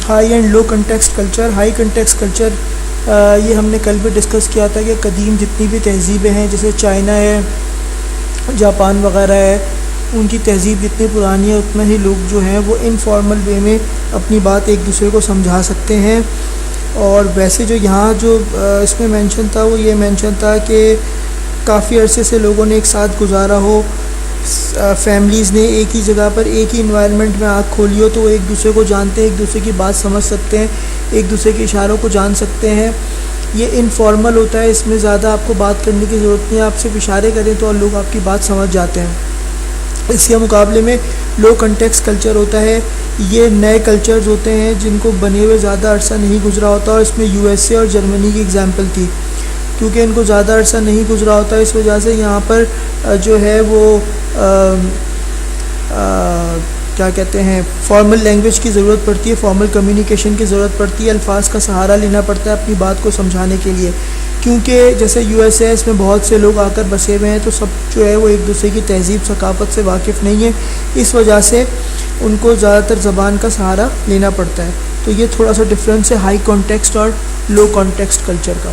High and low context culture. High context culture یہ ہم نے کل بھی ڈسکس کیا تھا کہ قدیم جتنی بھی تہذیبیں ہیں جیسے چائنا ہے، جاپان وغیرہ ہے، ان کی تہذیب جتنی پرانی ہے اتنا ہی لوگ جو ہیں وہ انفارمل وے میں اپنی بات ایک دوسرے کو سمجھا سکتے ہیں. اور ویسے جو یہاں جو اس میں مینشن تھا وہ یہ مینشن تھا کہ کافی عرصے سے لوگوں نے ایک ساتھ گزارا ہو، فیملیز نے ایک ہی جگہ پر ایک ہی انوائرمنٹ میں آنکھ کھولی ہو، تو وہ ایک دوسرے کو جانتے ہیں، ایک دوسرے کی بات سمجھ سکتے ہیں، ایک دوسرے کے اشاروں کو جان سکتے ہیں. یہ انفارمل ہوتا ہے، اس میں زیادہ آپ کو بات کرنے کی ضرورت نہیں ہے، آپ صرف اشارے کریں تو لوگ آپ کی بات سمجھ جاتے ہیں. اس کے مقابلے میں لو کنٹیکسٹ کلچر ہوتا ہے، یہ نئے کلچرز ہوتے ہیں جن کو بنے ہوئے زیادہ عرصہ نہیں گزرا ہوتا، اور اس میں یو ایس اے اور جرمنی کی اگزامپل تھی. کیونکہ ان کو زیادہ عرصہ نہیں گزرا ہوتا اس وجہ سے یہاں پر جو ہے وہ کیا کہتے ہیں فارمل لینگویج کی ضرورت پڑتی ہے، فارمل کمیونیکیشن کی ضرورت پڑتی ہے، الفاظ کا سہارا لینا پڑتا ہے اپنی بات کو سمجھانے کے لیے. کیونکہ جیسے یو ایس اے اس میں بہت سے لوگ آ کر بسے ہوئے ہیں، تو سب جو ہے وہ ایک دوسرے کی تہذیب ثقافت سے واقف نہیں ہے، اس وجہ سے ان کو زیادہ تر زبان کا سہارا لینا پڑتا ہے. تو یہ تھوڑا سا ڈفرینس ہے ہائی کانٹیکسٹ اور لو کانٹیکسٹ کلچر کا.